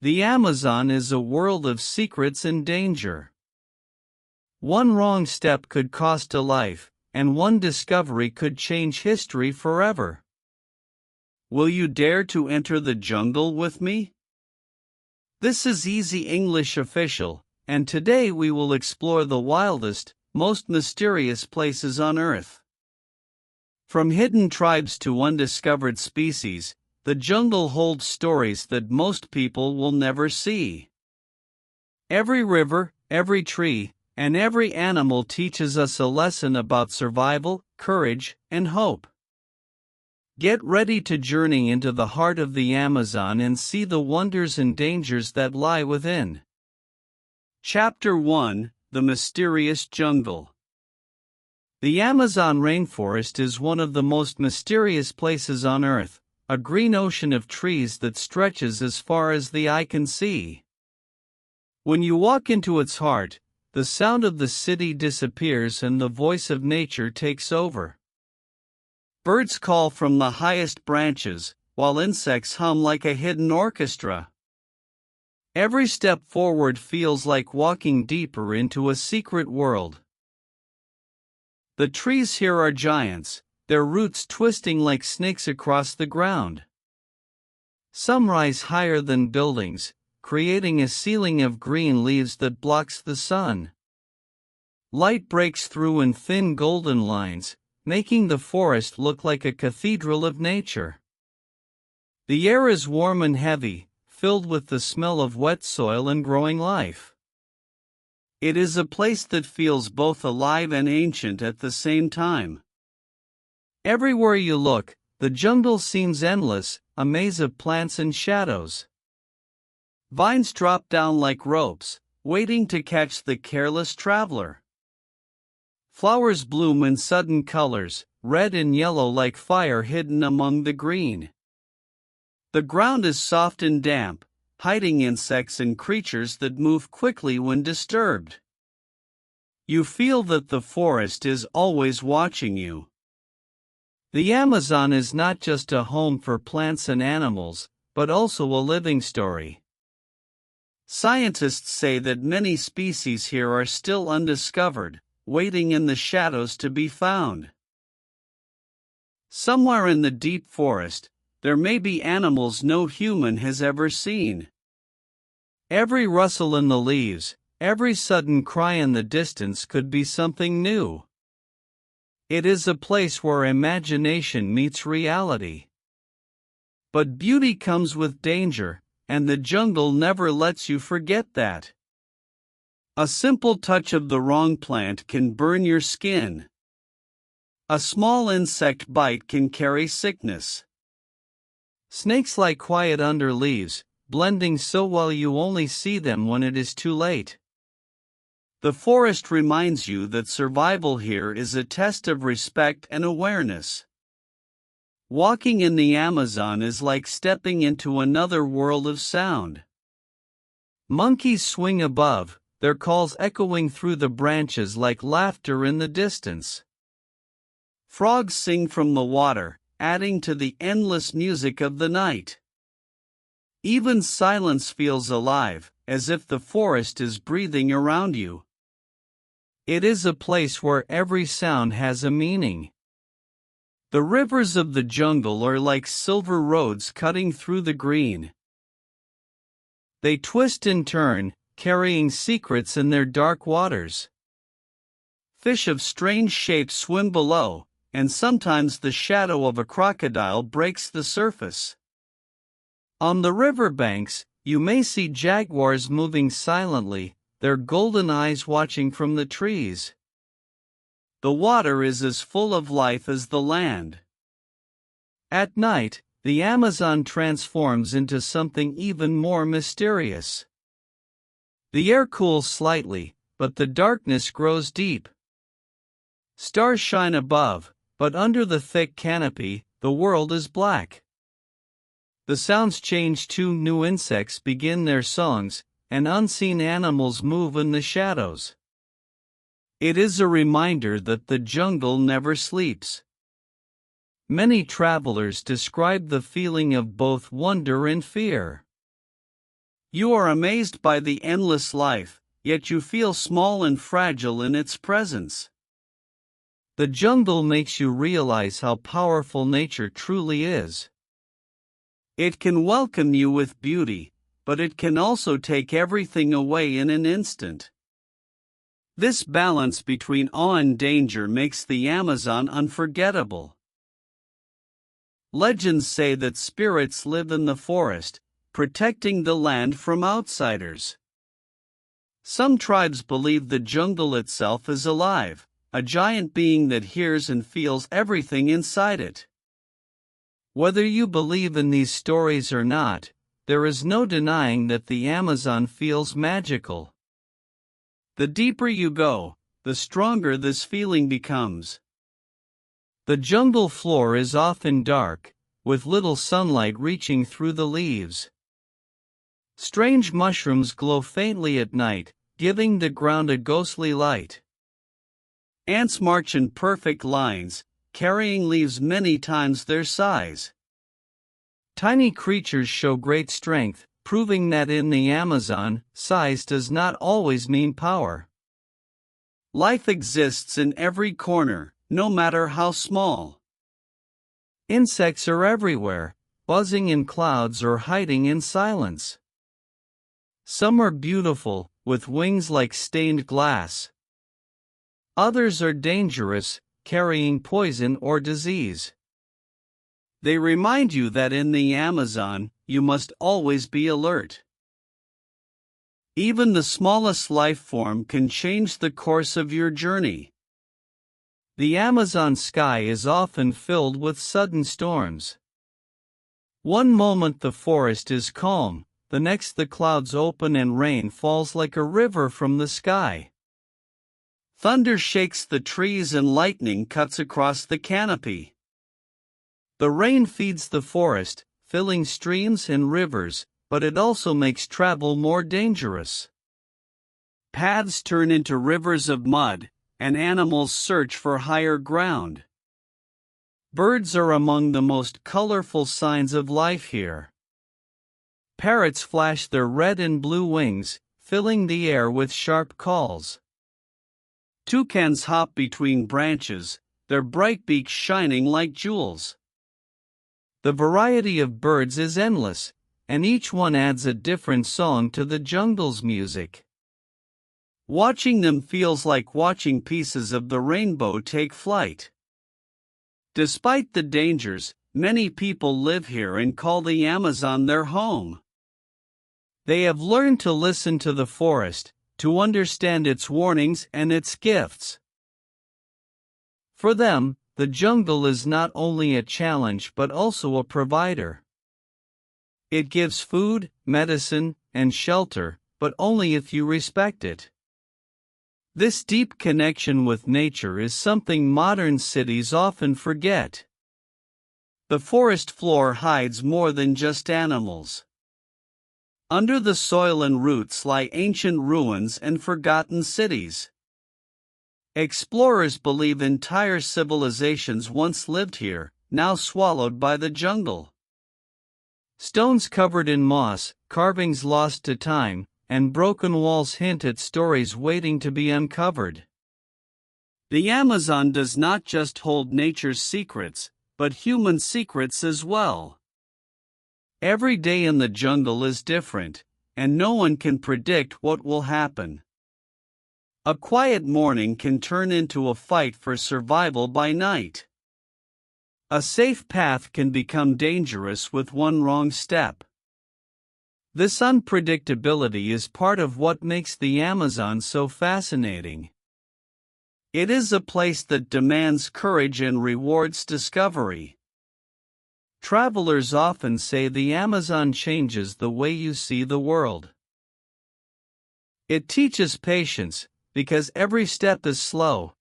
The Amazon is a world of secrets and danger. One wrong step could cost a life, and one discovery could change history forever. Will you dare to enter the jungle with me? This is Easy English Official, and today we will explore the wildest, most mysterious places on Earth. From hidden tribes to undiscovered species, the jungle holds stories that most people will never see. Every river, every tree, and every animal teaches us a lesson about survival, courage, and hope. Get ready to journey into the heart of the Amazon and see the wonders and dangers that lie within. Chapter 1: The Mysterious Jungle. The Amazon rainforest is one of the most mysterious places on Earth, a green ocean of trees that stretches as far as the eye can see. When you walk into its heart, the sound of the city disappears and the voice of nature takes over. Birds call from the highest branches, while insects hum like a hidden orchestra. Every step forward feels like walking deeper into a secret world. The trees here are giants, their roots twisting like snakes across the ground. Some rise higher than buildings, creating a ceiling of green leaves that blocks the sun. Light breaks through in thin golden lines, making the forest look like a cathedral of nature. The air is warm and heavy, filled with the smell of wet soil and growing life. It is a place that feels both alive and ancient at the same time. Everywhere you look, the jungle seems endless, a maze of plants and shadows. Vines drop down like ropes, waiting to catch the careless traveler. Flowers bloom in sudden colors, red and yellow like fire hidden among the green. The ground is soft and damp, hiding insects and creatures that move quickly when disturbed. You feel that the forest is always watching you. The Amazon is not just a home for plants and animals, but also a living story. Scientists say that many species here are still undiscovered, waiting in the shadows to be found. Somewhere in the deep forest, there may be animals no human has ever seen. Every rustle in the leaves, every sudden cry in the distance could be something new. It is a place where imagination meets reality. But beauty comes with danger, and the jungle never lets you forget that. A simple touch of the wrong plant can burn your skin. A small insect bite can carry sickness. Snakes lie quiet under leaves, blending so well you only see them when it is too late. The forest reminds you that survival here is a test of respect and awareness. Walking in the Amazon is like stepping into another world of sound. Monkeys swing above, their calls echoing through the branches like laughter in the distance. Frogs sing from the water, adding to the endless music of the night. Even silence feels alive, as if the forest is breathing around you. It is a place where every sound has a meaning. The rivers of the jungle are like silver roads cutting through the green. They twist and turn, carrying secrets in their dark waters. Fish of strange shapes swim below, and sometimes the shadow of a crocodile breaks the surface. On the river banks, you may see jaguars moving silently, their golden eyes watching from the trees. The water is as full of life as the land. At night, the Amazon transforms into something even more mysterious. The air cools slightly, but the darkness grows deep. Stars shine above, but under the thick canopy, the world is black. The sounds change too. New insects begin their songs, and unseen animals move in the shadows. It is a reminder that the jungle never sleeps. Many travelers describe the feeling of both wonder and fear. You are amazed by the endless life, yet you feel small and fragile in its presence. The jungle makes you realize how powerful nature truly is. It can welcome you with beauty, but it can also take everything away in an instant. This balance between awe and danger makes the Amazon unforgettable. Legends say that spirits live in the forest, protecting the land from outsiders. Some tribes believe the jungle itself is alive, a giant being that hears and feels everything inside it. Whether you believe in these stories or not, there is no denying that the Amazon feels magical. The deeper you go, the stronger this feeling becomes. The jungle floor is often dark, with little sunlight reaching through the leaves. Strange mushrooms glow faintly at night, giving the ground a ghostly light. Ants march in perfect lines, carrying leaves many times their size. Tiny creatures show great strength, proving that in the Amazon, size does not always mean power. Life exists in every corner, no matter how small. Insects are everywhere, buzzing in clouds or hiding in silence. Some are beautiful, with wings like stained glass. Others are dangerous, carrying poison or disease. They remind you that in the Amazon, you must always be alert. Even the smallest life form can change the course of your journey. The Amazon sky is often filled with sudden storms. One moment the forest is calm, the next the clouds open and rain falls like a river from the sky. Thunder shakes the trees and lightning cuts across the canopy. The rain feeds the forest, filling streams and rivers, but it also makes travel more dangerous. Paths turn into rivers of mud, and animals search for higher ground. Birds are among the most colorful signs of life here. Parrots flash their red and blue wings, filling the air with sharp calls. Toucans hop between branches, their bright beaks shining like jewels. The variety of birds is endless, and each one adds a different song to the jungle's music. Watching them feels like watching pieces of the rainbow take flight. Despite the dangers, many people live here and call the Amazon their home. They have learned to listen to the forest, to understand its warnings and its gifts. For them, the jungle is not only a challenge but also a provider. It gives food, medicine, and shelter, but only if you respect it. This deep connection with nature is something modern cities often forget. The forest floor hides more than just animals. Under the soil and roots lie ancient ruins and forgotten cities. Explorers believe entire civilizations once lived here, now swallowed by the jungle. Stones covered in moss, carvings lost to time, and broken walls hint at stories waiting to be uncovered. The Amazon does not just hold nature's secrets, but human secrets as well. Every day in the jungle is different, and no one can predict what will happen. A quiet morning can turn into a fight for survival by night. A safe path can become dangerous with one wrong step. This unpredictability is part of what makes the Amazon so fascinating. It is a place that demands courage and rewards discovery. Travelers often say the Amazon changes the way you see the world. It teaches patience, because every step is slow.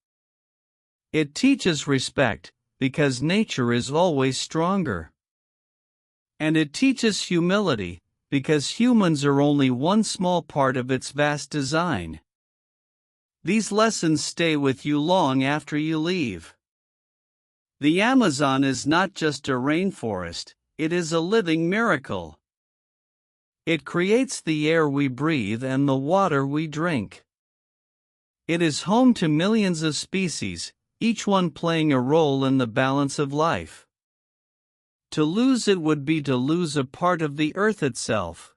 It teaches respect, because nature is always stronger. And it teaches humility, because humans are only one small part of its vast design. These lessons stay with you long after you leave. The Amazon is not just a rainforest, it is a living miracle. It creates the air we breathe and the water we drink. It is home to millions of species, each one playing a role in the balance of life. To lose it would be to lose a part of the earth itself.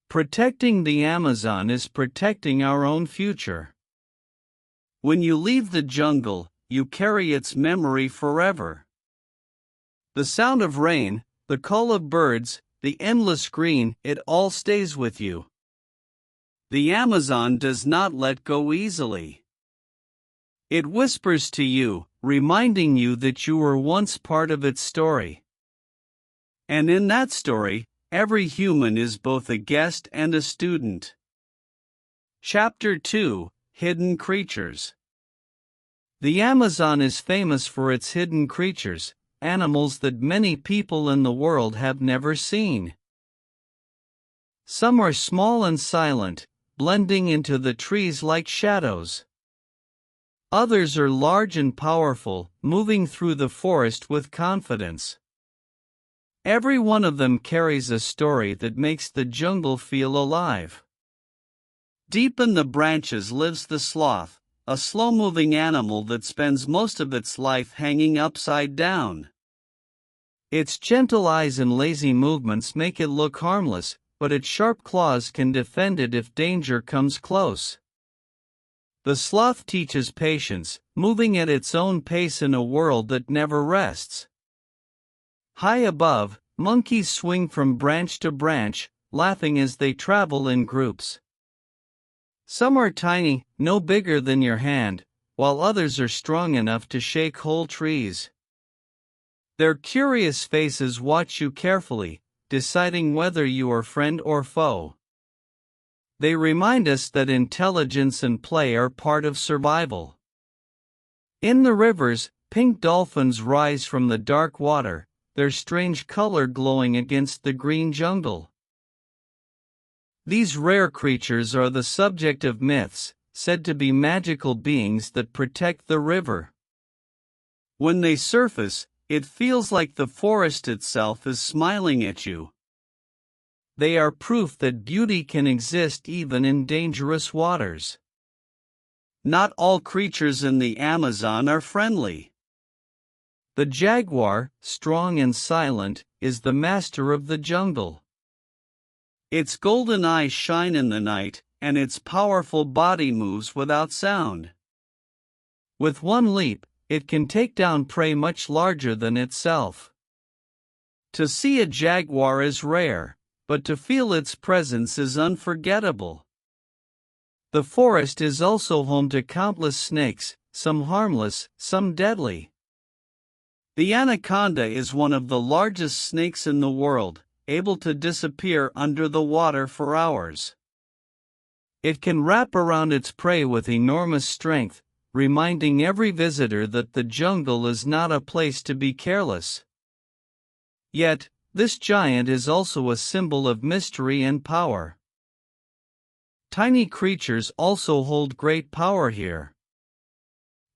Protecting the Amazon is protecting our own future. When you leave the jungle, you carry its memory forever. The sound of rain, the call of birds, the endless green, it all stays with you. The Amazon does not let go easily. It whispers to you, reminding you that you were once part of its story. And in that story, every human is both a guest and a student. Chapter 2: Hidden Creatures. The Amazon is famous for its hidden creatures, animals that many people in the world have never seen. Some are small and silent, blending into the trees like shadows. Others are large and powerful, moving through the forest with confidence. Every one of them carries a story that makes the jungle feel alive. Deep in the branches lives the sloth, a slow-moving animal that spends most of its life hanging upside down. Its gentle eyes and lazy movements make it look harmless, but its sharp claws can defend it if danger comes close. The sloth teaches patience, moving at its own pace in a world that never rests. High above, monkeys swing from branch to branch, laughing as they travel in groups. Some are tiny, no bigger than your hand, while others are strong enough to shake whole trees. Their curious faces watch you carefully, deciding whether you are friend or foe. They remind us that intelligence and play are part of survival. In the rivers, pink dolphins rise from the dark water, their strange color glowing against the green jungle. These rare creatures are the subject of myths, said to be magical beings that protect the river. When they surface, it feels like the forest itself is smiling at you. They are proof that beauty can exist even in dangerous waters. Not all creatures in the Amazon are friendly. The jaguar, strong and silent, is the master of the jungle. Its golden eyes shine in the night, and its powerful body moves without sound. With one leap, it can take down prey much larger than itself. To see a jaguar is rare, but to feel its presence is unforgettable. The forest is also home to countless snakes, some harmless, some deadly. The anaconda is one of the largest snakes in the world, able to disappear under the water for hours. It can wrap around its prey with enormous strength, reminding every visitor that the jungle is not a place to be careless. Yet, this giant is also a symbol of mystery and power. Tiny creatures also hold great power here.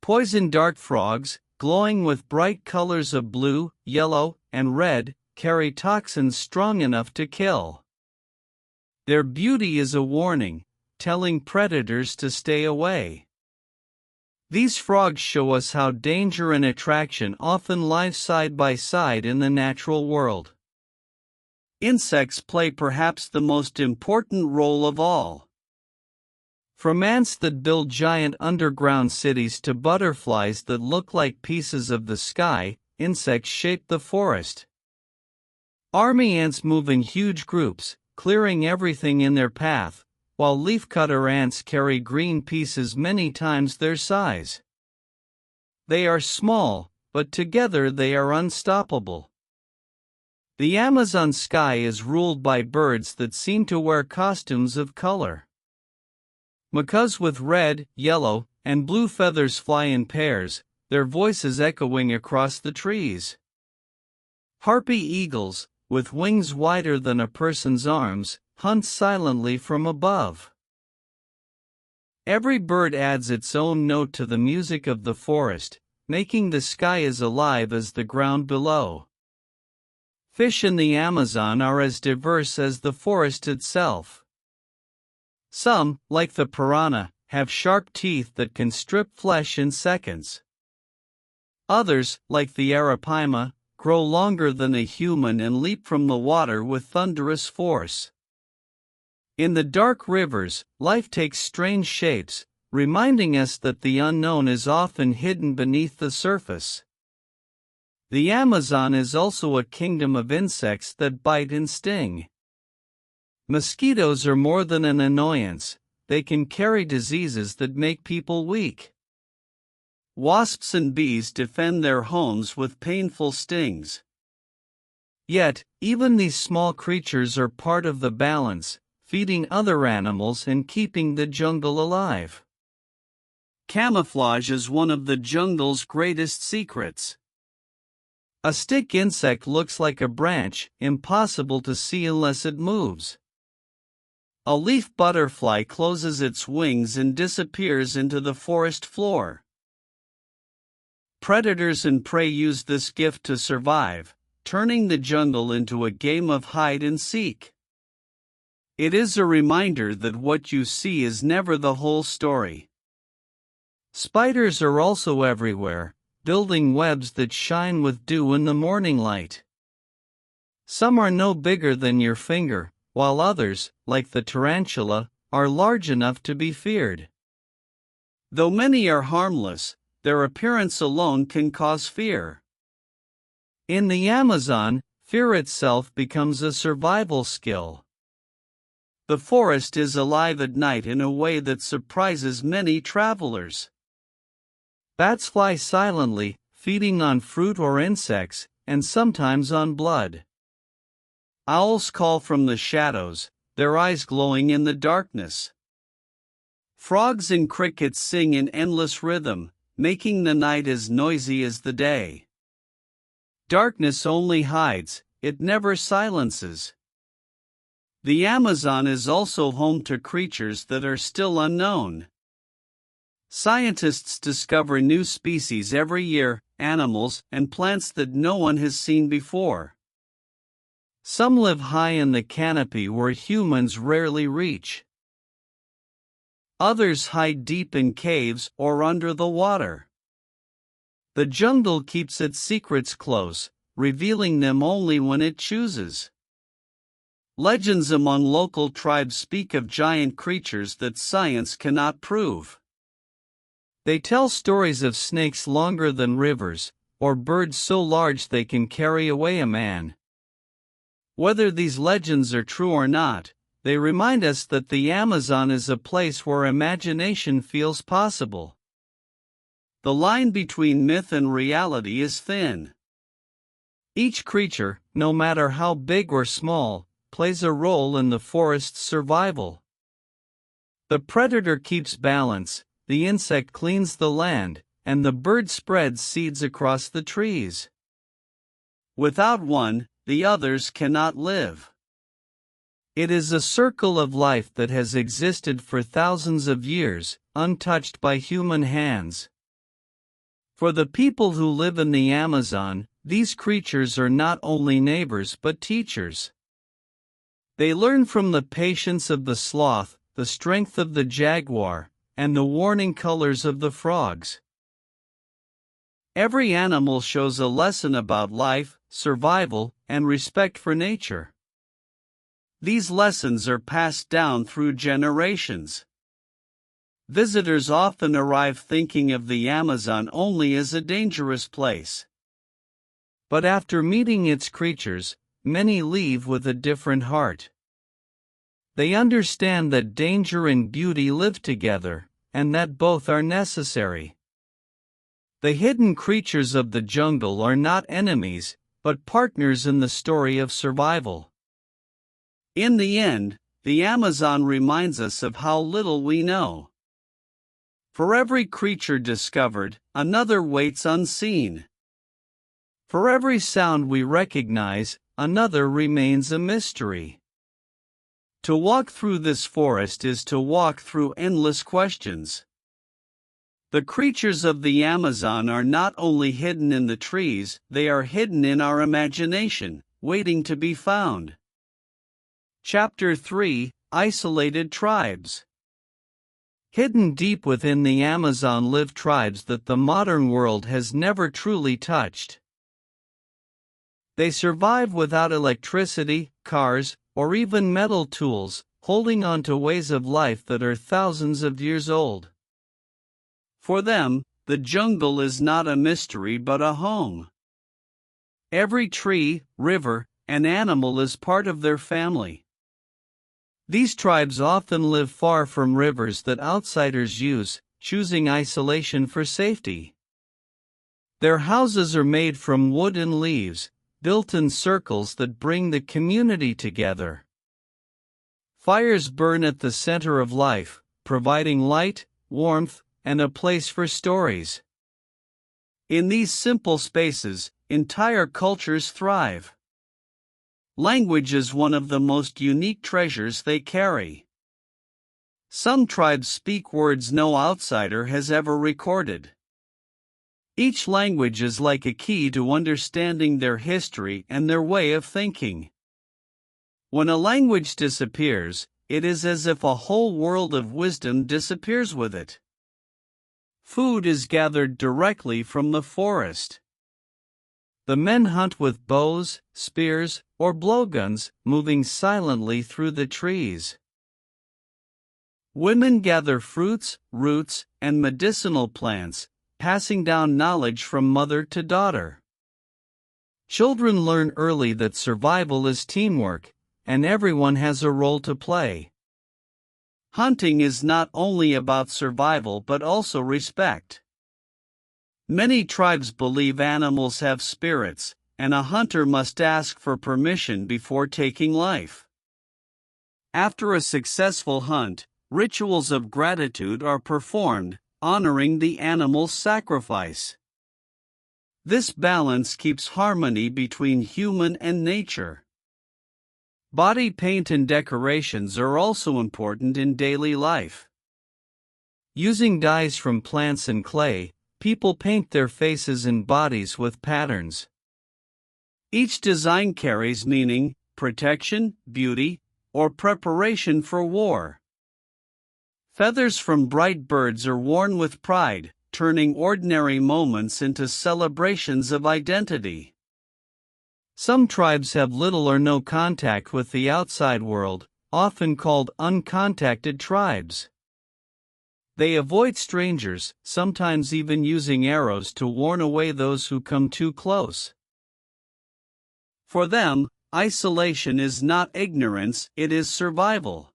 Poison dart frogs, glowing with bright colors of blue, yellow, and red, carry toxins strong enough to kill. Their beauty is a warning, telling predators to stay away. These frogs show us how danger and attraction often lie side by side in the natural world. Insects play perhaps the most important role of all. From ants that build giant underground cities to butterflies that look like pieces of the sky, insects shape the forest. Army ants move in huge groups, clearing everything in their path, while leafcutter ants carry green pieces many times their size. They are small, but together they are unstoppable. The Amazon sky is ruled by birds that seem to wear costumes of color. Macaws with red, yellow, and blue feathers fly in pairs, their voices echoing across the trees. Harpy eagles, with wings wider than a person's arms, hunt silently from above. Every bird adds its own note to the music of the forest, making the sky as alive as the ground below. Fish in the Amazon are as diverse as the forest itself. Some, like the piranha, have sharp teeth that can strip flesh in seconds. Others, like the arapaima, grow longer than a human and leap from the water with thunderous force. In the dark rivers, life takes strange shapes, reminding us that the unknown is often hidden beneath the surface. The Amazon is also a kingdom of insects that bite and sting. Mosquitoes are more than an annoyance, they can carry diseases that make people weak. Wasps and bees defend their homes with painful stings. Yet, even these small creatures are part of the balance, feeding other animals and keeping the jungle alive. Camouflage is one of the jungle's greatest secrets. A stick insect looks like a branch, impossible to see unless it moves. A leaf butterfly closes its wings and disappears into the forest floor. Predators and prey use this gift to survive, turning the jungle into a game of hide and seek. It is a reminder that what you see is never the whole story. Spiders are also everywhere, building webs that shine with dew in the morning light. Some are no bigger than your finger, while others, like the tarantula, are large enough to be feared. Though many are harmless, their appearance alone can cause fear. In the Amazon, fear itself becomes a survival skill. The forest is alive at night in a way that surprises many travelers. Bats fly silently, feeding on fruit or insects, and sometimes on blood. Owls call from the shadows, their eyes glowing in the darkness. Frogs and crickets sing in endless rhythm, making the night as noisy as the day. Darkness only hides, it never silences. The Amazon is also home to creatures that are still unknown. Scientists discover new species every year, animals and plants that no one has seen before. Some live high in the canopy where humans rarely reach. Others hide deep in caves or under the water. The jungle keeps its secrets close, revealing them only when it chooses. Legends among local tribes speak of giant creatures that science cannot prove. They tell stories of snakes longer than rivers, or birds so large they can carry away a man. Whether these legends are true or not, they remind us that the Amazon is a place where imagination feels possible. The line between myth and reality is thin. Each creature, no matter how big or small, plays a role in the forest's survival. The predator keeps balance, the insect cleans the land, and the bird spreads seeds across the trees. Without one, the others cannot live. It is a circle of life that has existed for thousands of years, untouched by human hands. For the people who live in the Amazon, these creatures are not only neighbors but teachers. They learn from the patience of the sloth, the strength of the jaguar, and the warning colors of the frogs. Every animal shows a lesson about life, survival, and respect for nature. These lessons are passed down through generations. Visitors often arrive thinking of the Amazon only as a dangerous place. But after meeting its creatures, many leave with a different heart. They understand that danger and beauty live together, and that both are necessary. The hidden creatures of the jungle are not enemies, but partners in the story of survival. In the end, the Amazon reminds us of how little we know. For every creature discovered, another waits unseen. For every sound we recognize, another remains a mystery. To walk through this forest is to walk through endless questions. The creatures of the Amazon are not only hidden in the trees, they are hidden in our imagination, waiting to be found. Chapter 3: Isolated Tribes. Hidden deep within the Amazon live tribes that the modern world has never truly touched. They survive without electricity, cars, or even metal tools, holding on to ways of life that are thousands of years old. For them, the jungle is not a mystery but a home. Every tree, river, and animal is part of their family. These tribes often live far from rivers that outsiders use, choosing isolation for safety. Their houses are made from wood and leaves, built in circles that bring the community together. Fires burn at the center of life, providing light, warmth, and a place for stories. In these simple spaces, entire cultures thrive. Language is one of the most unique treasures they carry. Some tribes speak words no outsider has ever recorded. Each language is like a key to understanding their history and their way of thinking. When a language disappears, it is as if a whole world of wisdom disappears with it. Food is gathered directly from the forest. The men hunt with bows, spears, or blowguns, moving silently through the trees. Women gather fruits, roots, and medicinal plants, passing down knowledge from mother to daughter. Children learn early that survival is teamwork, and everyone has a role to play. Hunting is not only about survival but also respect. Many tribes believe animals have spirits, and a hunter must ask for permission before taking life. After a successful hunt, rituals of gratitude are performed, honoring the animal's sacrifice. This balance keeps harmony between human and nature. Body paint and decorations are also important in daily life. Using dyes from plants and clay, people paint their faces and bodies with patterns. Each design carries meaning, protection, beauty, or preparation for war. Feathers from bright birds are worn with pride, turning ordinary moments into celebrations of identity. Some tribes have little or no contact with the outside world, often called uncontacted tribes. They avoid strangers, sometimes even using arrows to warn away those who come too close. For them, isolation is not ignorance, it is survival.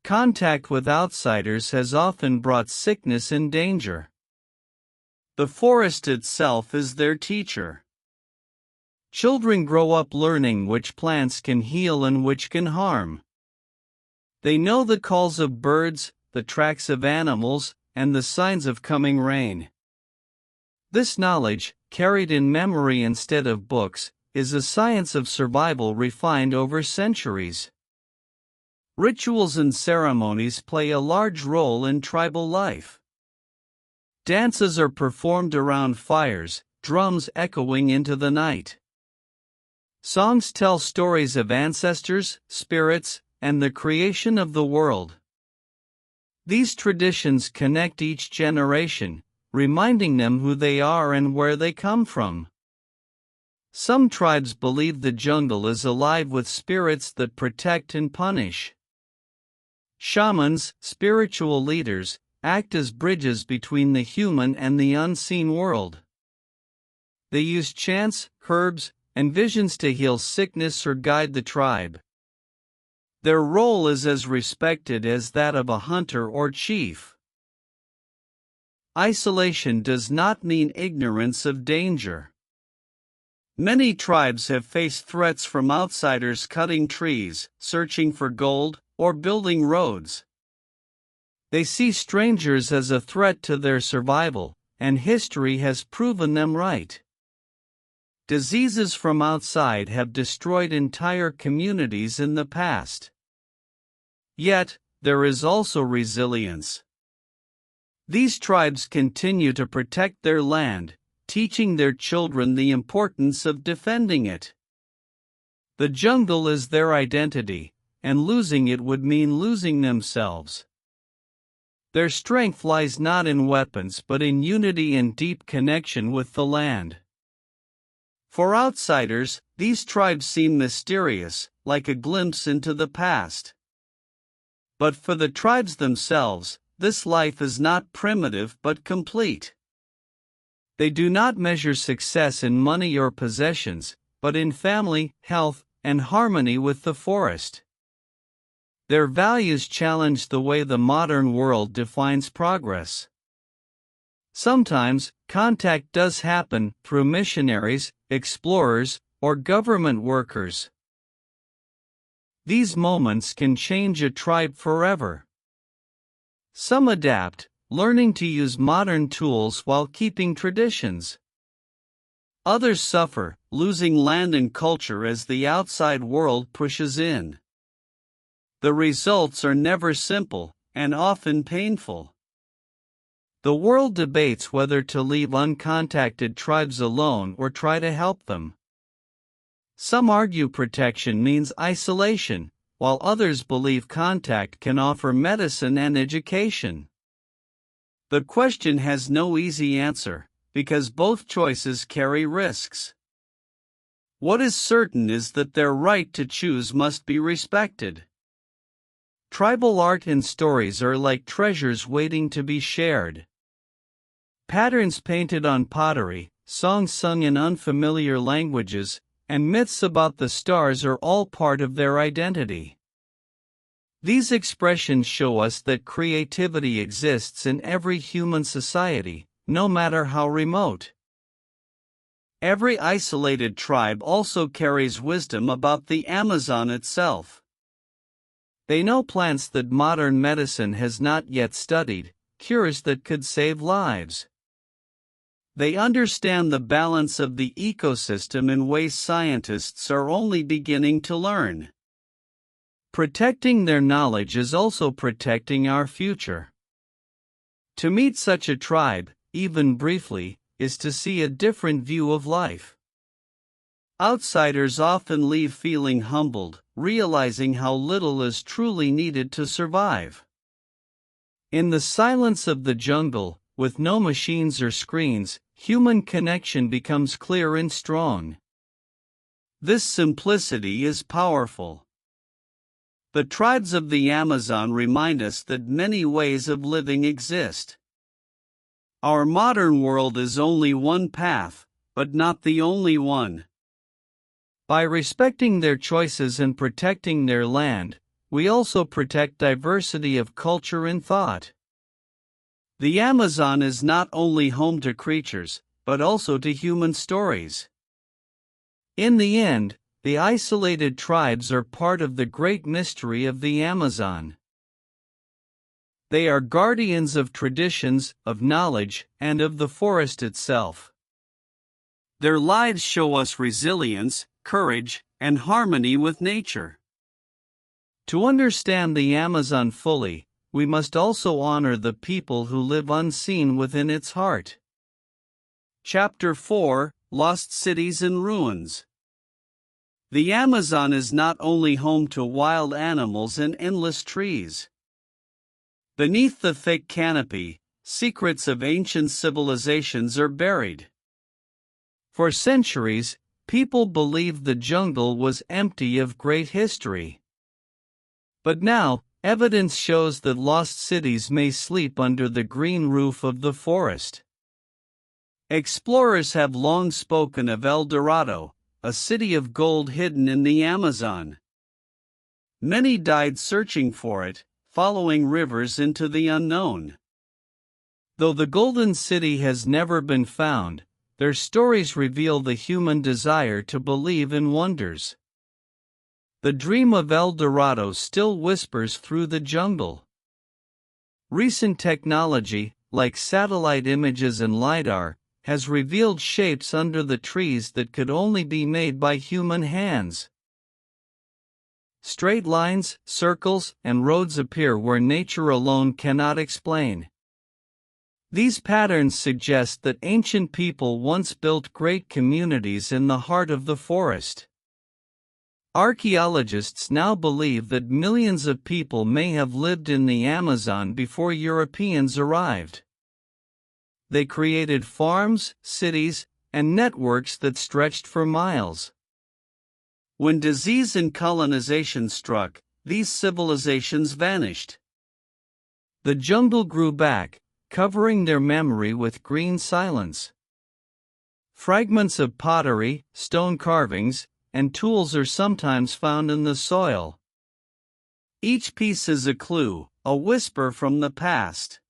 Contact with outsiders has often brought sickness and danger. The forest itself is their teacher. Children grow up learning which plants can heal and which can harm. They know the calls of birds, the tracks of animals, and the signs of coming rain. This knowledge, carried in memory instead of books, is a science of survival refined over centuries. Rituals and ceremonies play a large role in tribal life. Dances are performed around fires, drums echoing into the night. Songs tell stories of ancestors, spirits, and the creation of the world. These traditions connect each generation, reminding them who they are and where they come from. Some tribes believe the jungle is alive with spirits that protect and punish. Shamans, spiritual leaders, act as bridges between the human and the unseen world. They use chants, herbs, and visions to heal sickness or guide the tribe. Their role is as respected as that of a hunter or chief. Isolation does not mean ignorance of danger. Many tribes have faced threats from outsiders cutting trees, searching for gold, or building roads. They see strangers as a threat to their survival, and history has proven them right. Diseases from outside have destroyed entire communities in the past. Yet, there is also resilience. These tribes continue to protect their land, teaching their children the importance of defending it. The jungle is their identity, and losing it would mean losing themselves. Their strength lies not in weapons but in unity and deep connection with the land. For outsiders, these tribes seem mysterious, like a glimpse into the past. But for the tribes themselves, this life is not primitive but complete. They do not measure success in money or possessions, but in family, health, and harmony with the forest. Their values challenge the way the modern world defines progress. Sometimes, contact does happen through missionaries, explorers, or government workers. These moments can change a tribe forever. Some adapt, learning to use modern tools while keeping traditions. Others suffer, losing land and culture as the outside world pushes in. The results are never simple, and often painful. The world debates whether to leave uncontacted tribes alone or try to help them. Some argue protection means isolation, while others believe contact can offer medicine and education. The question has no easy answer, because both choices carry risks. What is certain is that their right to choose must be respected. Tribal art and stories are like treasures waiting to be shared. Patterns painted on pottery, songs sung in unfamiliar languages, and myths about the stars are all part of their identity. These expressions show us that creativity exists in every human society, no matter how remote. Every isolated tribe also carries wisdom about the Amazon itself. They know plants that modern medicine has not yet studied, cures that could save lives. They understand the balance of the ecosystem in ways scientists are only beginning to learn. Protecting their knowledge is also protecting our future. To meet such a tribe, even briefly, is to see a different view of life. Outsiders often leave feeling humbled, realizing how little is truly needed to survive. In the silence of the jungle, with no machines or screens, human connection becomes clear and strong. This simplicity is powerful. The tribes of the Amazon remind us that many ways of living exist. Our modern world is only one path, but not the only one. By respecting their choices and protecting their land, we also protect diversity of culture and thought. The Amazon is not only home to creatures, but also to human stories. In the end, the isolated tribes are part of the great mystery of the Amazon. They are guardians of traditions, of knowledge, and of the forest itself. Their lives show us resilience, courage, and harmony with nature. To understand the Amazon fully, we must also honor the people who live unseen within its heart. Chapter 4: Lost Cities and Ruins. The Amazon is not only home to wild animals and endless trees. Beneath the thick canopy, secrets of ancient civilizations are buried. For centuries, people believed the jungle was empty of great history. But now, evidence shows that lost cities may sleep under the green roof of the forest. Explorers have long spoken of El Dorado, a city of gold hidden in the Amazon. Many died searching for it, following rivers into the unknown. Though the Golden City has never been found, their stories reveal the human desire to believe in wonders. The dream of El Dorado still whispers through the jungle. Recent technology, like satellite images and LiDAR, has revealed shapes under the trees that could only be made by human hands. Straight lines, circles, and roads appear where nature alone cannot explain. These patterns suggest that ancient people once built great communities in the heart of the forest. Archaeologists now believe that millions of people may have lived in the Amazon before Europeans arrived. They created farms, cities, and networks that stretched for miles. When disease and colonization struck, these civilizations vanished. The jungle grew back, covering their memory with green silence. Fragments of pottery, stone carvings, and tools are sometimes found in the soil. Each piece is a clue, a whisper from the past.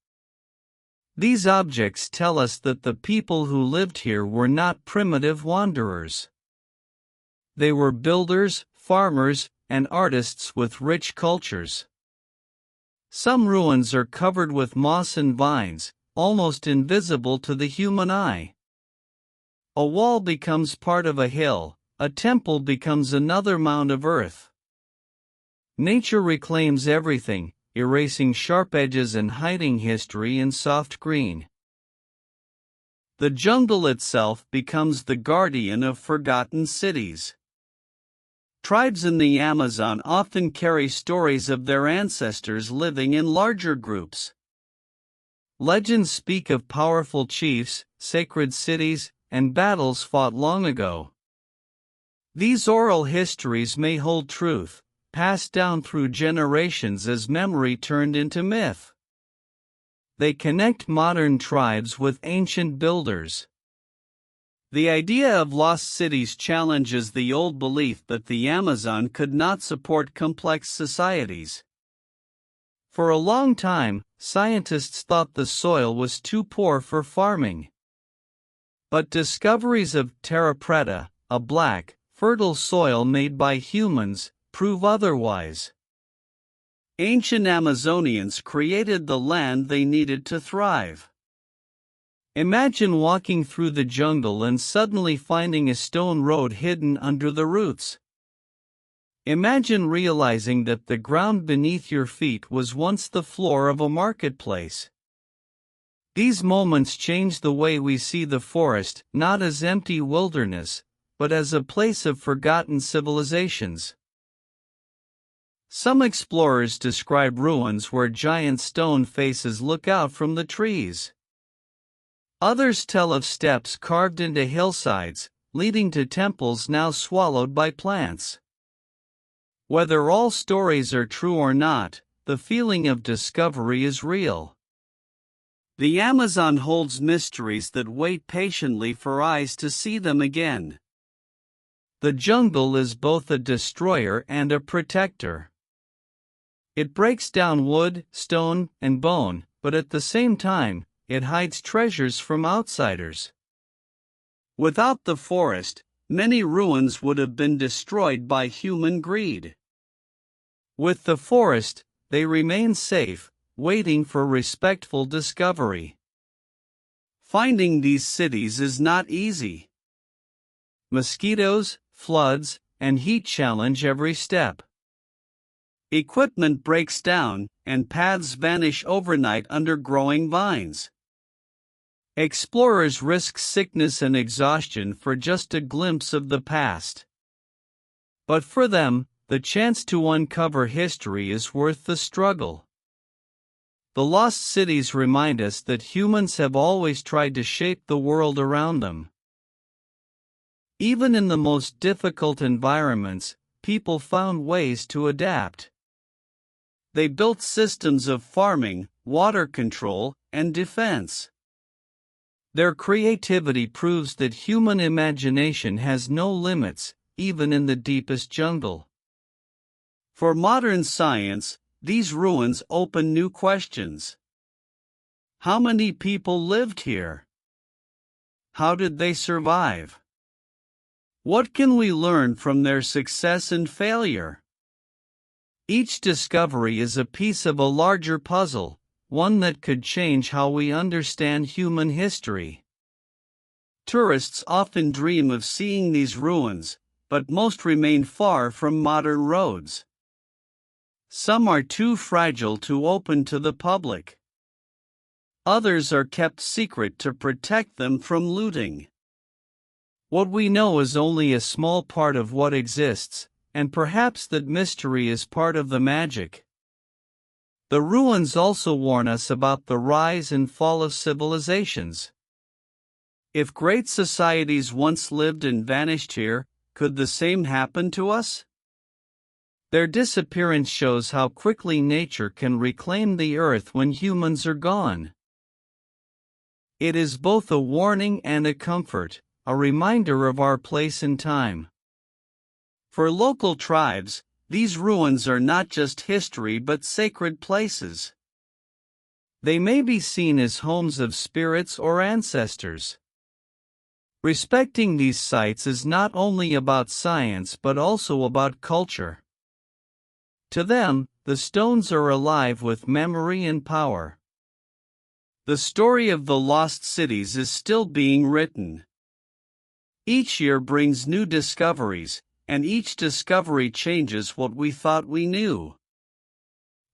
These objects tell us that the people who lived here were not primitive wanderers. They were builders, farmers, and artists with rich cultures. Some ruins are covered with moss and vines, almost invisible to the human eye. A wall becomes part of a hill, a temple becomes another mound of earth. Nature reclaims everything, erasing sharp edges and hiding history in soft green. The jungle itself becomes the guardian of forgotten cities. Tribes in the Amazon often carry stories of their ancestors living in larger groups. Legends speak of powerful chiefs, sacred cities, and battles fought long ago. These oral histories may hold truth, passed down through generations as memory turned into myth. They connect modern tribes with ancient builders. The idea of lost cities challenges the old belief that the Amazon could not support complex societies. For a long time, scientists thought the soil was too poor for farming. But discoveries of terra preta, a black, fertile soil made by humans, prove otherwise. Ancient Amazonians created the land they needed to thrive. Imagine walking through the jungle and suddenly finding a stone road hidden under the roots. Imagine realizing that the ground beneath your feet was once the floor of a marketplace. These moments change the way we see the forest, not as empty wilderness, but as a place of forgotten civilizations. Some explorers describe ruins where giant stone faces look out from the trees. Others tell of steps carved into hillsides, leading to temples now swallowed by plants. Whether all stories are true or not, the feeling of discovery is real. The Amazon holds mysteries that wait patiently for eyes to see them again. The jungle is both a destroyer and a protector. It breaks down wood, stone, and bone, but at the same time, it hides treasures from outsiders. Without the forest, many ruins would have been destroyed by human greed. With the forest, they remain safe, waiting for respectful discovery. Finding these cities is not easy. Mosquitoes, floods, and heat challenge every step. Equipment breaks down, and paths vanish overnight under growing vines. Explorers risk sickness and exhaustion for just a glimpse of the past. But for them, the chance to uncover history is worth the struggle. The lost cities remind us that humans have always tried to shape the world around them. Even in the most difficult environments, people found ways to adapt. They built systems of farming, water control, and defense. Their creativity proves that human imagination has no limits, even in the deepest jungle. For modern science, these ruins open new questions. How many people lived here? How did they survive? What can we learn from their success and failure? Each discovery is a piece of a larger puzzle, one that could change how we understand human history. Tourists often dream of seeing these ruins, but most remain far from modern roads. Some are too fragile to open to the public. Others are kept secret to protect them from looting. What we know is only a small part of what exists, and perhaps that mystery is part of the magic. The ruins also warn us about the rise and fall of civilizations. If great societies once lived and vanished here, could the same happen to us? Their disappearance shows how quickly nature can reclaim the earth when humans are gone. It is both a warning and a comfort, a reminder of our place in time. For local tribes, these ruins are not just history but sacred places. They may be seen as homes of spirits or ancestors. Respecting these sites is not only about science but also about culture. To them, the stones are alive with memory and power. The story of the lost cities is still being written. Each year brings new discoveries, and each discovery changes what we thought we knew.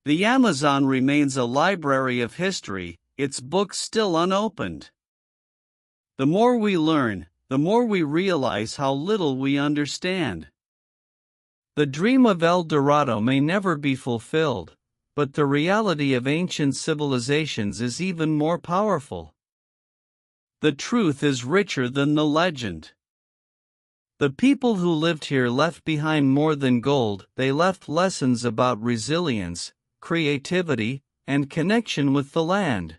The Amazon remains a library of history, its books still unopened. The more we learn, the more we realize how little we understand. The dream of El Dorado may never be fulfilled, but the reality of ancient civilizations is even more powerful. The truth is richer than the legend. The people who lived here left behind more than gold. They left lessons about resilience, creativity, and connection with the land.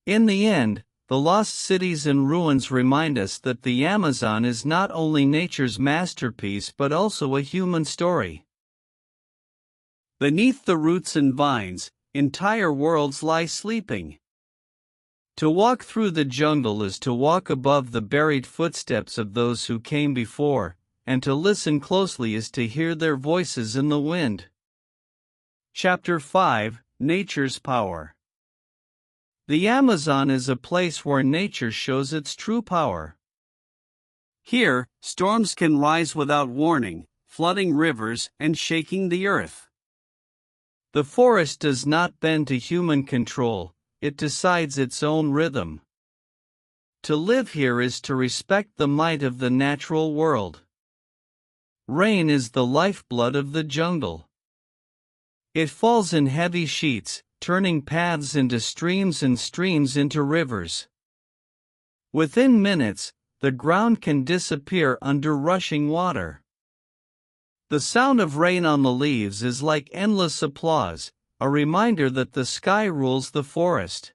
In the end, the lost cities and ruins remind us that the Amazon is not only nature's masterpiece but also a human story. Beneath the roots and vines, entire worlds lie sleeping. To walk through the jungle is to walk above the buried footsteps of those who came before, and to listen closely is to hear their voices in the wind. Chapter 5: Nature's Power. The Amazon is a place where nature shows its true power. Here, storms can rise without warning, flooding rivers and shaking the earth. The forest does not bend to human control, it decides its own rhythm. To live here is to respect the might of the natural world. Rain is the lifeblood of the jungle. It falls in heavy sheets, turning paths into streams and streams into rivers. Within minutes, the ground can disappear under rushing water. The sound of rain on the leaves is like endless applause, a reminder that the sky rules the forest.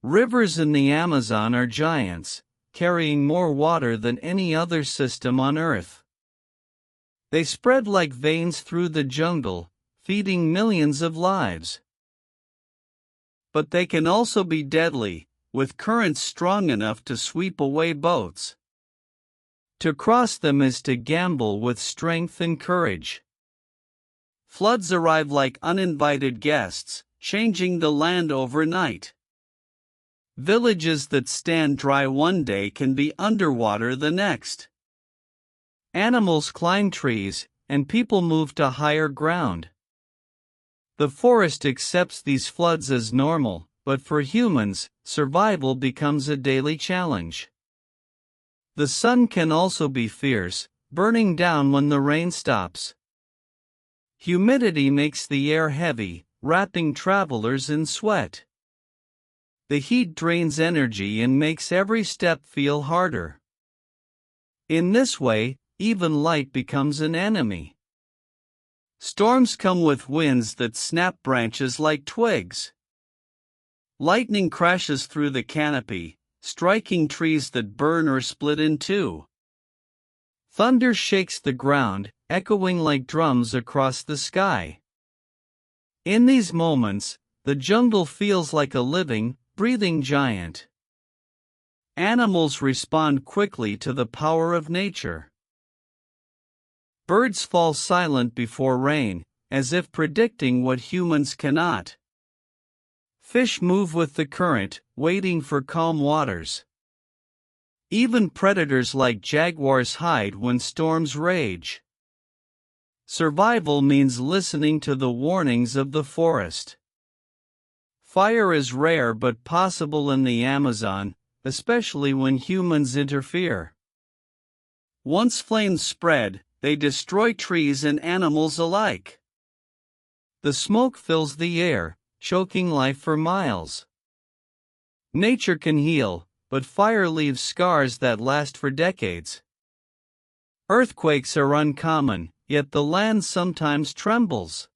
Rivers in the Amazon are giants, carrying more water than any other system on Earth. They spread like veins through the jungle, feeding millions of lives. But they can also be deadly, with currents strong enough to sweep away boats. To cross them is to gamble with strength and courage. Floods arrive like uninvited guests, changing the land overnight. Villages that stand dry one day can be underwater the next. Animals climb trees, and people move to higher ground. The forest accepts these floods as normal, but for humans, survival becomes a daily challenge. The sun can also be fierce, burning down when the rain stops. Humidity makes the air heavy, wrapping travelers in sweat. The heat drains energy and makes every step feel harder. In this way, even light becomes an enemy. Storms come with winds that snap branches like twigs. Lightning crashes through the canopy, striking trees that burn or split in two. Thunder shakes the ground, echoing like drums across the sky. In these moments, the jungle feels like a living, breathing giant. Animals respond quickly to the power of nature. Birds fall silent before rain, as if predicting what humans cannot. Fish move with the current, waiting for calm waters. Even predators like jaguars hide when storms rage. Survival means listening to the warnings of the forest. Fire is rare but possible in the Amazon, especially when humans interfere. Once flames spread, they destroy trees and animals alike. The smoke fills the air, choking life for miles. Nature can heal, but fire leaves scars that last for decades. Earthquakes are uncommon, yet the land sometimes trembles.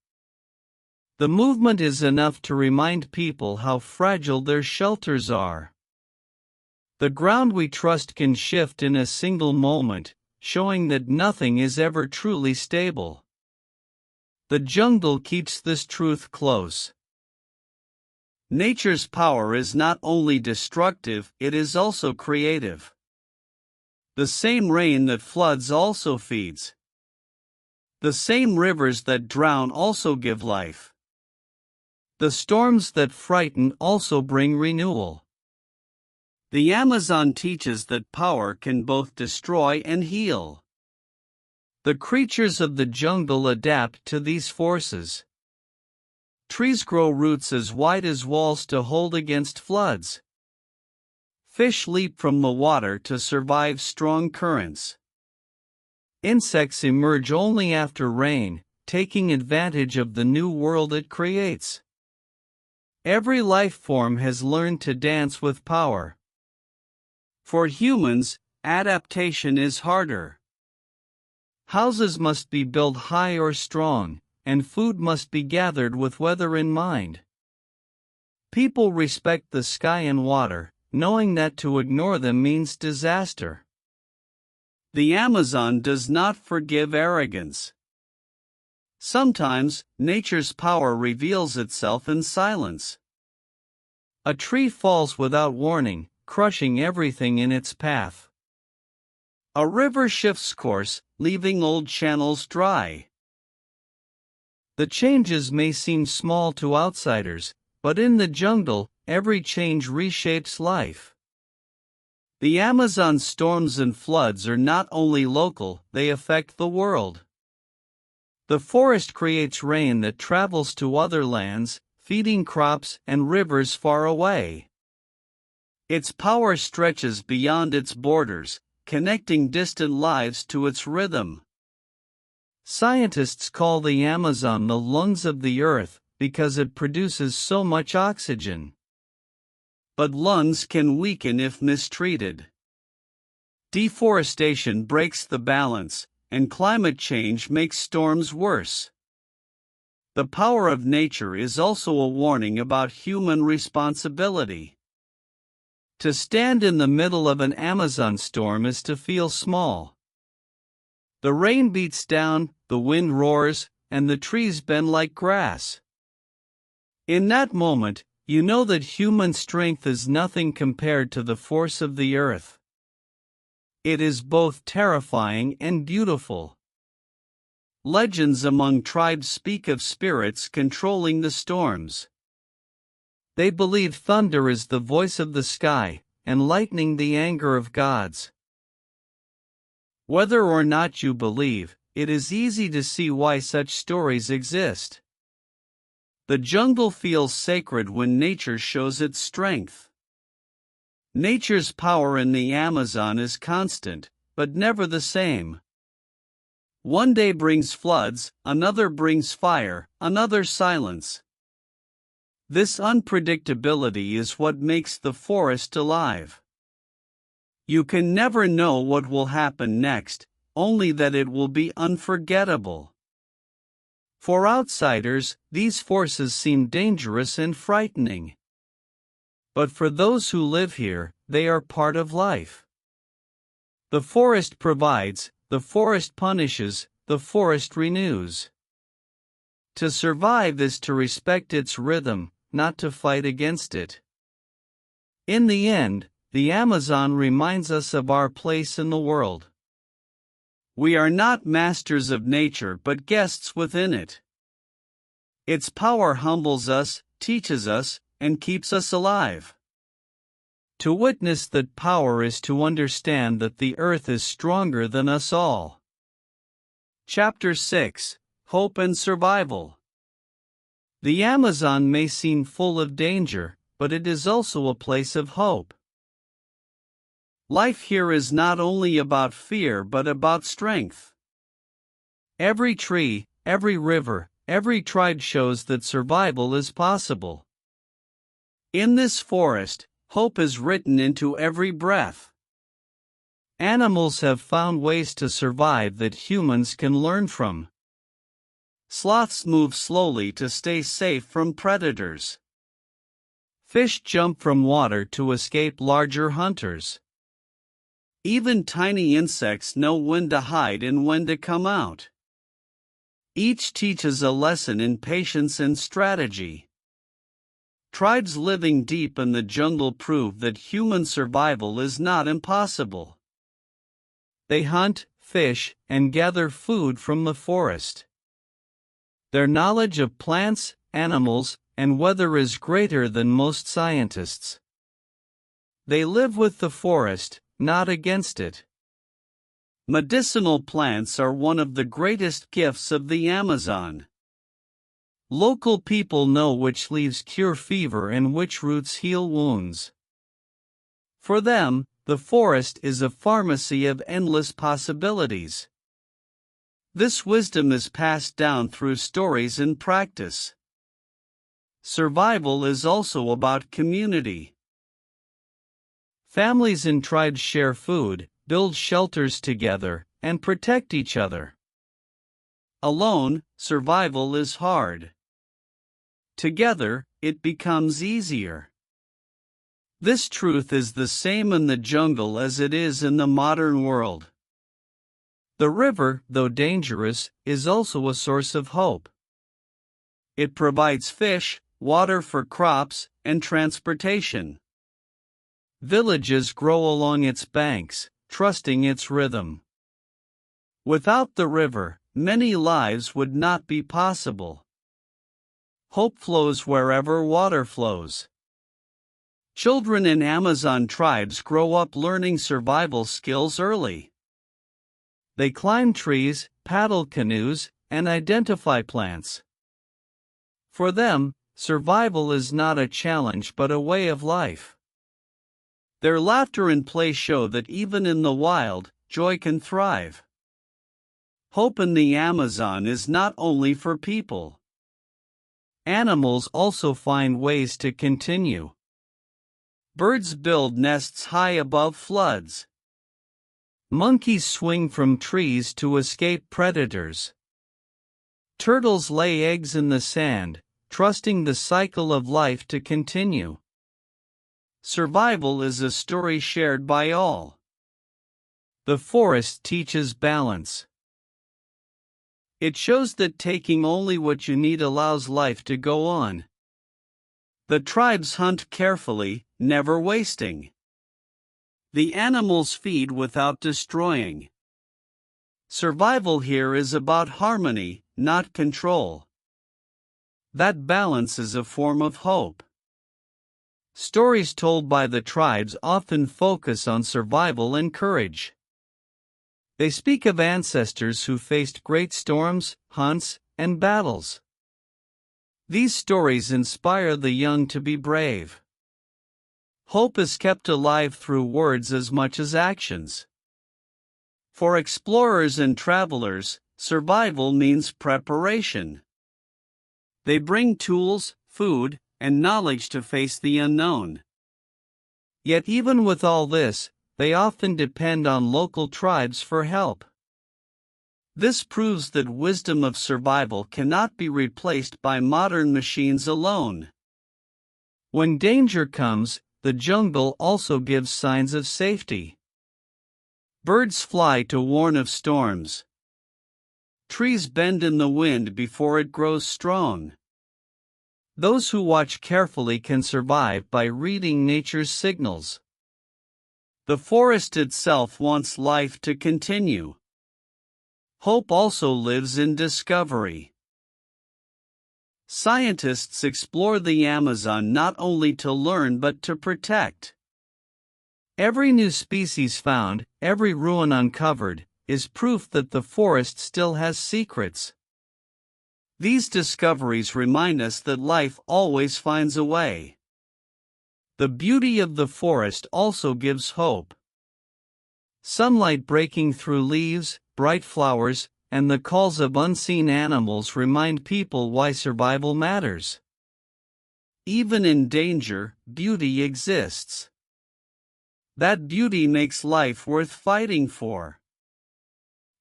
The movement is enough to remind people how fragile their shelters are. The ground we trust can shift in a single moment, showing that nothing is ever truly stable. The jungle keeps this truth close. Nature's power is not only destructive, it is also creative. The same rain that floods also feeds. The same rivers that drown also give life. The storms that frighten also bring renewal. The Amazon teaches that power can both destroy and heal. The creatures of the jungle adapt to these forces. Trees grow roots as wide as walls to hold against floods. Fish leap from the water to survive strong currents. Insects emerge only after rain, taking advantage of the new world it creates. Every life form has learned to dance with power. For humans, adaptation is harder. Houses must be built high or strong, and food must be gathered with weather in mind. People respect the sky and water, knowing that to ignore them means disaster. The Amazon does not forgive arrogance. Sometimes, nature's power reveals itself in silence. A tree falls without warning, crushing everything in its path. A river shifts course, leaving old channels dry. The changes may seem small to outsiders, but in the jungle, every change reshapes life. The Amazon storms and floods are not only local, they affect the world. The forest creates rain that travels to other lands, feeding crops and rivers far away. Its power stretches beyond its borders, connecting distant lives to its rhythm. Scientists call the Amazon the lungs of the earth because it produces so much oxygen. But lungs can weaken if mistreated. Deforestation breaks the balance, and climate change makes storms worse. The power of nature is also a warning about human responsibility. To stand in the middle of an Amazon storm is to feel small. The rain beats down, the wind roars, and the trees bend like grass. In that moment, you know that human strength is nothing compared to the force of the earth. It is both terrifying and beautiful. Legends among tribes speak of spirits controlling the storms. They believe thunder is the voice of the sky, and lightning the anger of gods. Whether or not you believe, it is easy to see why such stories exist. The jungle feels sacred when nature shows its strength. Nature's power in the Amazon is constant, but never the same. One day brings floods, another brings fire, another silence. This unpredictability is what makes the forest alive. You can never know what will happen next, only that it will be unforgettable. For outsiders, these forces seem dangerous and frightening. But for those who live here, they are part of life. The forest provides, the forest punishes, the forest renews. To survive is to respect its rhythm, not to fight against it. In the end, the Amazon reminds us of our place in the world. We are not masters of nature but guests within it. Its power humbles us, teaches us, and keeps us alive. To witness that power is to understand that the earth is stronger than us all. Chapter 6: Hope and Survival. The Amazon may seem full of danger, but it is also a place of hope. Life here is not only about fear but about strength. Every tree, every river, every tribe shows that survival is possible. In this forest, hope is written into every breath. Animals have found ways to survive that humans can learn from. Sloths move slowly to stay safe from predators. Fish jump from water to escape larger hunters. Even tiny insects know when to hide and when to come out. Each teaches a lesson in patience and strategy. Tribes living deep in the jungle prove that human survival is not impossible. They hunt, fish, and gather food from the forest. Their knowledge of plants, animals, and weather is greater than most scientists. They live with the forest, not against it. Medicinal plants are one of the greatest gifts of the Amazon. Local people know which leaves cure fever and which roots heal wounds. For them, the forest is a pharmacy of endless possibilities. This wisdom is passed down through stories and practice. Survival is also about community. Families and tribes share food, build shelters together, and protect each other. Alone, survival is hard. Together, it becomes easier. This truth is the same in the jungle as it is in the modern world. The river, though dangerous, is also a source of hope. It provides fish, water for crops, and transportation. Villages grow along its banks, trusting its rhythm. Without the river, many lives would not be possible. Hope flows wherever water flows. Children in Amazon tribes grow up learning survival skills early. They climb trees, paddle canoes, and identify plants. For them, survival is not a challenge but a way of life. Their laughter and play show that even in the wild, joy can thrive. Hope in the Amazon is not only for people. Animals also find ways to continue. Birds build nests high above floods. Monkeys swing from trees to escape predators. Turtles lay eggs in the sand, trusting the cycle of life to continue. Survival is a story shared by all. The forest teaches balance. It shows that taking only what you need allows life to go on. The tribes hunt carefully, never wasting. The animals feed without destroying. Survival here is about harmony, not control. That balance is a form of hope. Stories told by the tribes often focus on survival and courage. They speak of ancestors who faced great storms, hunts, and battles. These stories inspire the young to be brave. Hope is kept alive through words as much as actions. For explorers and travelers, survival means preparation. They bring tools, food, and knowledge to face the unknown. Yet even with all this, they often depend on local tribes for help. This proves that wisdom of survival cannot be replaced by modern machines alone. When danger comes, the jungle also gives signs of safety. Birds fly to warn of storms. Trees bend in the wind before it grows strong. Those who watch carefully can survive by reading nature's signals. The forest itself wants life to continue. Hope also lives in discovery. Scientists explore the Amazon not only to learn but to protect. Every new species found, every ruin uncovered, is proof that the forest still has secrets. These discoveries remind us that life always finds a way. The beauty of the forest also gives hope. Sunlight breaking through leaves, bright flowers, and the calls of unseen animals remind people why survival matters. Even in danger, beauty exists. That beauty makes life worth fighting for.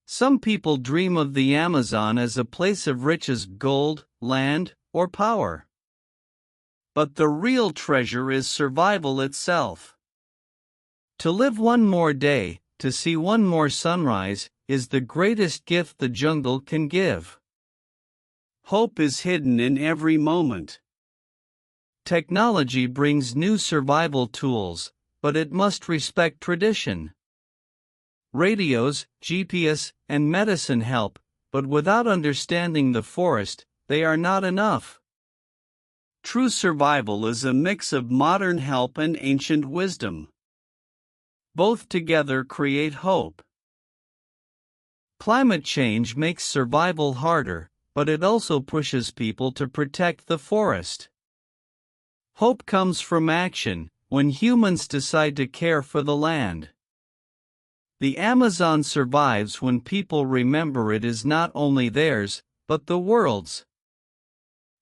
Some people dream of the Amazon as a place of riches, gold, land, or power. But the real treasure is survival itself. To live one more day, to see one more sunrise, is the greatest gift the jungle can give. Hope is hidden in every moment. Technology brings new survival tools, but it must respect tradition. Radios, GPS, and medicine help, but without understanding the forest, they are not enough. True survival is a mix of modern help and ancient wisdom. Both together create hope. Climate change makes survival harder, but it also pushes people to protect the forest. Hope comes from action, when humans decide to care for the land. The Amazon survives when people remember it is not only theirs, but the world's.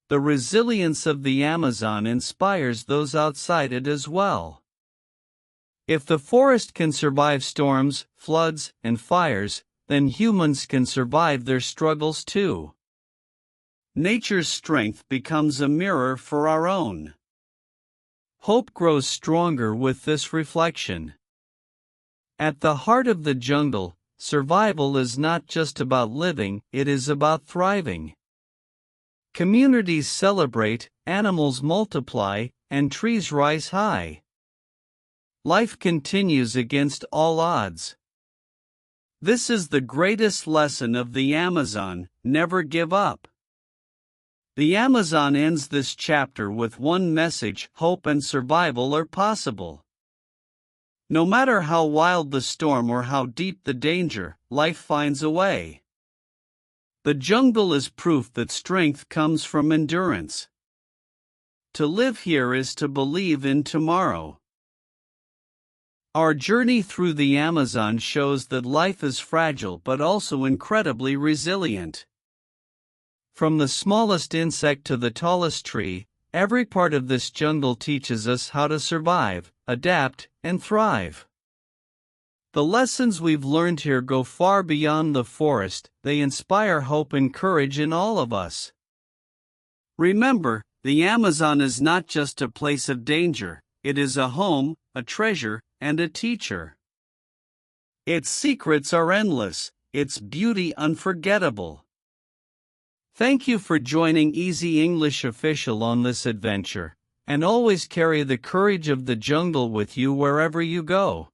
The resilience of the Amazon inspires those outside it as well. If the forest can survive storms, floods, and fires, then humans can survive their struggles too. Nature's strength becomes a mirror for our own. Hope grows stronger with this reflection. At the heart of the jungle, survival is not just about living, it is about thriving. Communities celebrate, animals multiply, and trees rise high. Life continues against all odds. This is the greatest lesson of the Amazon: never give up. The Amazon ends this chapter with one message: hope and survival are possible. No matter how wild the storm or how deep the danger, life finds a way. The jungle is proof that strength comes from endurance. To live here is to believe in tomorrow. Our journey through the Amazon shows that life is fragile but also incredibly resilient. From the smallest insect to the tallest tree, every part of this jungle teaches us how to survive, adapt, and thrive. The lessons we've learned here go far beyond the forest, they inspire hope and courage in all of us. Remember, the Amazon is not just a place of danger, it is a home, a treasure, and a teacher. Its secrets are endless, its beauty unforgettable. Thank you for joining Easy English Official on this adventure, and always carry the courage of the jungle with you wherever you go.